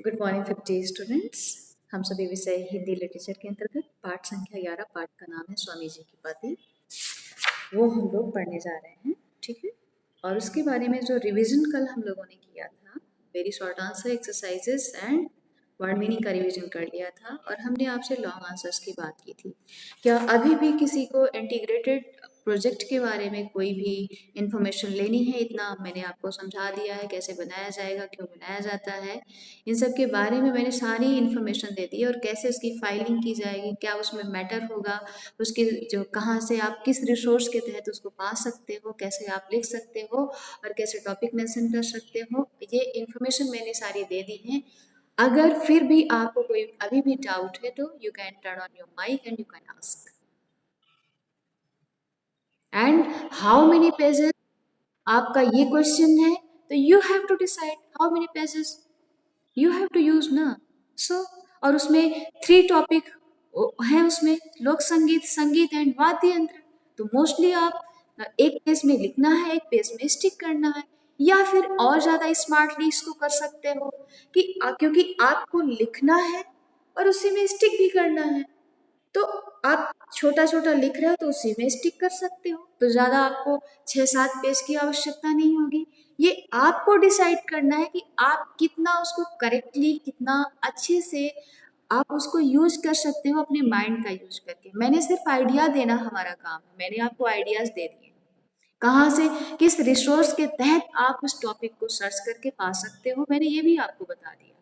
Good morning 50 students. हम सभी विषय हिंदी लिटरेचर के अंतर्गत पाठ संख्या 11 पाठ का नाम है स्वामी जी की बातें। वो हम लोग पढ़ने जा रहे हैं, ठीक है। और उसके बारे में जो रिवीजन कल हम लोगों ने किया था, very short answer exercises and word meaning का रिवीजन कर लिया था और हमने आपसे लॉन्ग आंसर्स की बात की थी। क्या अभी भी किसी को इंटीग्रेटेड प्रोजेक्ट के बारे में कोई भी इंफॉर्मेशन लेनी है? इतना मैंने आपको समझा दिया है, कैसे बनाया जाएगा, क्यों बनाया जाता है, इन सब के बारे में मैंने सारी इन्फॉर्मेशन दे दी है। और कैसे उसकी फाइलिंग की जाएगी, क्या उसमें मैटर होगा, उसके जो कहाँ से आप किस रिसोर्स के तहत उसको पा सकते हो, कैसे आप लिख सकते हो और कैसे टॉपिक मेंशन कर सकते हो, ये इन्फॉर्मेशन मैंने सारी दे दी है। अगर फिर भी आपको कोई अभी भी डाउट है तो you can turn on your mic and you can ask. And how many pages आपका ये क्वेश्चन है, तो you have to decide how many pages you have to use ना। सो और उसमें 3 टॉपिक है, उसमें लोक संगीत, संगीत एंड वाद्य यंत्र। तो मोस्टली आप एक पेज में लिखना है, एक पेज में स्टिक करना है, या फिर और ज़्यादा स्मार्टली इसको कर सकते हो कि क्योंकि आपको लिखना है और उसी में स्टिक भी करना है, तो आप छोटा छोटा लिख रहे हो तो उसी में स्टिक कर सकते हो, तो ज़्यादा आपको 6-7 पेज की आवश्यकता नहीं होगी। ये आपको डिसाइड करना है कि आप कितना उसको करेक्टली, कितना अच्छे से आप उसको यूज कर सकते हो अपने माइंड का यूज करके। मैंने सिर्फ आइडिया देना हमारा काम है, मैंने आपको आइडियाज दे दिए कहाँ से, किस रिसोर्स के तहत आप उस टॉपिक को सर्च करके पा सकते हो, मैंने ये भी आपको बता दिया।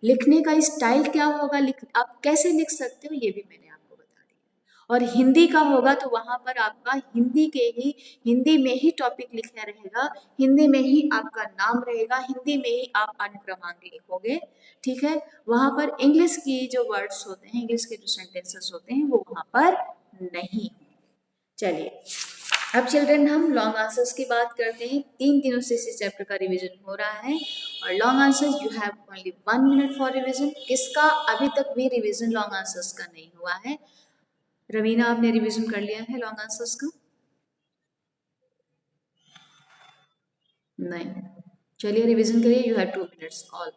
लिखने का स्टाइल क्या होगा, आप कैसे लिख सकते हो, ये भी मैंने आपको बता दिया। और हिंदी का होगा तो वहाँ पर आपका हिंदी में ही टॉपिक लिखना रहेगा, हिंदी में ही आपका नाम रहेगा, हिंदी में ही आप अनुक्रमांक लिखोगे, ठीक है। वहाँ पर इंग्लिश की जो वर्ड्स होते हैं, इंग्लिश के जो सेंटेंसेस होते हैं, वो वहाँ पर नहीं। चलिए अब चिल्ड्रन हम लॉन्ग आंसर्स की बात करते हैं। 3 दिनों से इस चैप्टर का रिवीजन हो रहा है और long answers you have only 1 minute for revision. किसका अभी तक भी रिवीजन लॉन्ग आंसर्स का नहीं हुआ है? रवीना, आपने रिवीजन कर लिया है लॉन्ग आंसर्स का? नहीं। चलिए रिवीजन करिए, यू हैव 2 मिनट्स ऑल।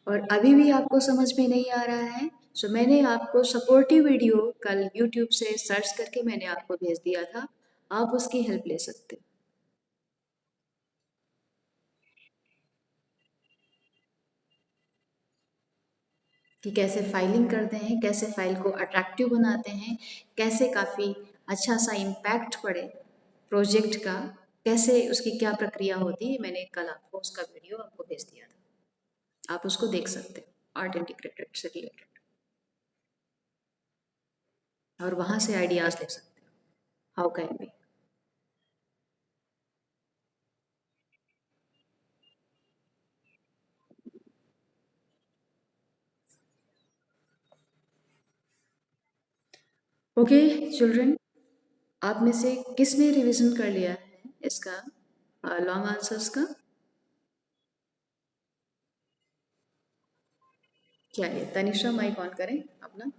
और अभी भी आपको समझ में नहीं आ रहा है, सो मैंने आपको सपोर्टिव वीडियो कल यूट्यूब से सर्च करके मैंने आपको भेज दिया था, आप उसकी हेल्प ले सकते हो। कि कैसे फाइलिंग करते हैं, कैसे फाइल को अट्रैक्टिव बनाते हैं, कैसे काफ़ी अच्छा सा इम्पैक्ट पड़े प्रोजेक्ट का, कैसे उसकी क्या प्रक्रिया होती है, मैंने कल आपको उसका वीडियो आपको भेज दिया था, आप उसको देख सकते हो, आर्ट इंटीग्रेटेड से रिलेटेड, और वहाँ से आइडियाज़ ले सकते हो, how can be. Okay children, आप में से किसने रिवीजन कर लिया है इसका लॉन्ग आंसर्स का? चलिए तनिषा, माइक ऑन करें अपना।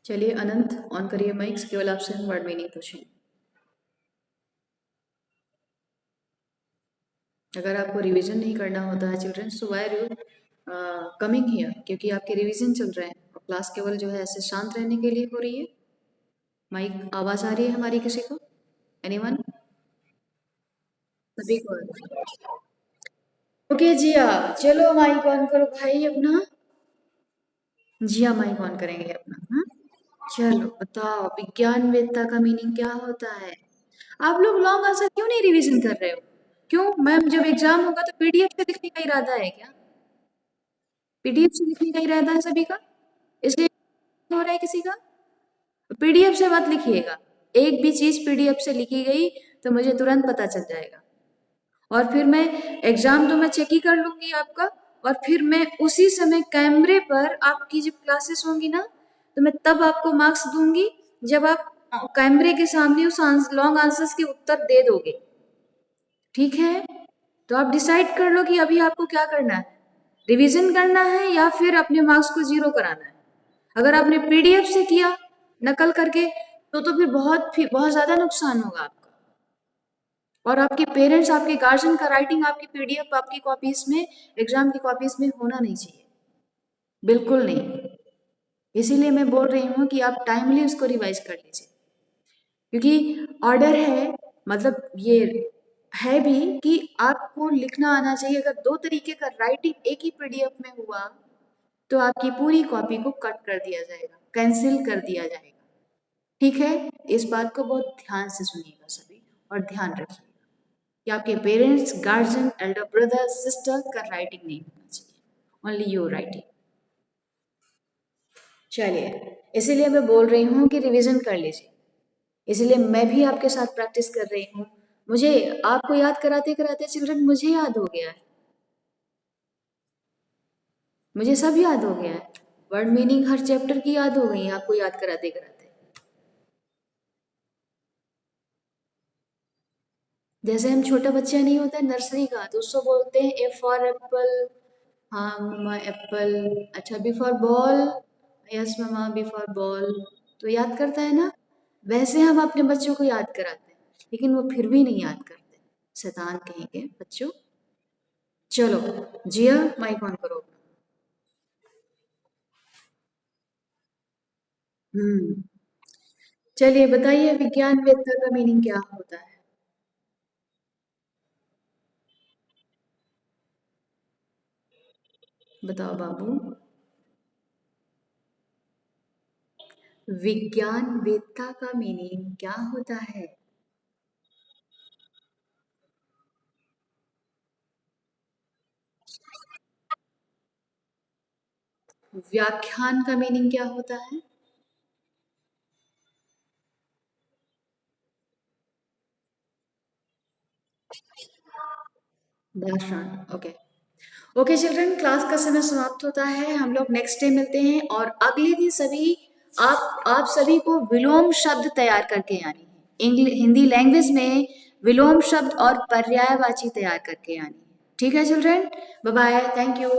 चलिए अनंत, ऑन करिए माइक्स, केवल आपसे हम वर्ड मीनिंग पूछेंगे। अगर आपको रिवीजन नहीं करना होता है चिल्ड्रंस, तो why are you coming here? क्योंकि आपके रिवीजन चल रहे हैं और क्लास केवल जो है ऐसे शांत रहने के लिए हो रही है। माइक आवाज आ रही है हमारी किसी को? एनीवन? सभी को? ओके जिया, चलो माइक ऑन करो भाई अपना। जिया माइक ऑन करेंगे अपना। हाँ, चलो बताओ विज्ञान वेत्ता का मीनिंग क्या होता है? आप लोग लॉन्ग आंसर क्यों नहीं रिवीजन कर रहे हो? क्यों मैम, जब एग्जाम होगा तो पीडीएफ से लिखने का इरादा है क्या? पीडीएफ से लिखने का इरादा है सभी का, इसलिए हो रहा है किसी का? पीडीएफ से मत लिखिएगा। एक भी चीज पीडीएफ से लिखी गई तो मुझे तुरंत पता चल जाएगा, और फिर मैं एग्जाम तो मैं चेक ही कर लूंगी आपका, और फिर मैं उसी समय कैमरे पर आपकी जब क्लासेस होंगी ना, तो मैं तब आपको मार्क्स दूंगी जब आप कैमरे के सामने उस लॉन्ग आंसर्स के उत्तर दे दोगे। ठीक है, तो आप डिसाइड कर लो कि अभी आपको क्या करना है, रिवीजन करना है या फिर अपने मार्क्स को जीरो कराना है। अगर आपने पीडीएफ से किया नकल करके, तो फिर बहुत ज्यादा नुकसान होगा आपका, और आपके पेरेंट्स, आपके गार्जियन का राइटिंग आपकी पीडीएफ आपकी कॉपीज में, एग्जाम की कॉपीज में होना नहीं चाहिए, बिल्कुल नहीं। इसीलिए मैं बोल रही हूँ कि आप टाइमली उसको रिवाइज कर लीजिए, क्योंकि ऑर्डर है, मतलब ये है भी कि आपको लिखना आना चाहिए। अगर दो तरीके का राइटिंग एक ही पीडीएफ में हुआ तो आपकी पूरी कॉपी को कट कर दिया जाएगा, कैंसिल कर दिया जाएगा। ठीक है, इस बात को बहुत ध्यान से सुनिएगा सभी, और ध्यान रखिएगा कि आपके parents, guardian, Elder brother, sister का राइटिंग नहीं होना चाहिए, ओनली योर राइटिंग। चलिए, इसीलिए मैं बोल रही हूँ कि रिवीजन कर लीजिए, इसलिए मैं भी आपके साथ प्रैक्टिस कर रही हूँ। मुझे आपको याद कराते कराते चिल्ड्रन मुझे याद हो गया है, मुझे सब याद हो गया है, वर्ड मीनिंग हर चैप्टर की याद हो गई है आपको याद कराते कराते। जैसे हम छोटा बच्चा नहीं होता नर्सरी का, तो उसको बोलते हैं ए फॉर एप्पल, हाँ मम्मा एप्पल, अच्छा बी फॉर बॉल, यस मम्मा बी फॉर बॉल, तो याद करता है ना। वैसे हम अपने बच्चों को याद कराते हैं, लेकिन वो फिर भी नहीं याद करते, शैतान कहीं के बच्चों। चलो जिया माइक ऑन करो। हम्म, चलिए बताइए विज्ञान वेत्ता का मीनिंग क्या होता है? बताओ बाबू। विज्ञान वेत्ता का मीनिंग क्या होता है? व्याख्यान का मीनिंग क्या होता है? भाषण। ओके, ओके चिल्ड्रन, क्लास का समय समाप्त होता है, हम लोग नेक्स्ट डे मिलते हैं, और अगले दिन सभी आप सभी को विलोम शब्द तैयार करके आनी है, हिंदी लैंग्वेज में विलोम शब्द और पर्यायवाची तैयार करके आनी है। ठीक है children, bye bye, thank you.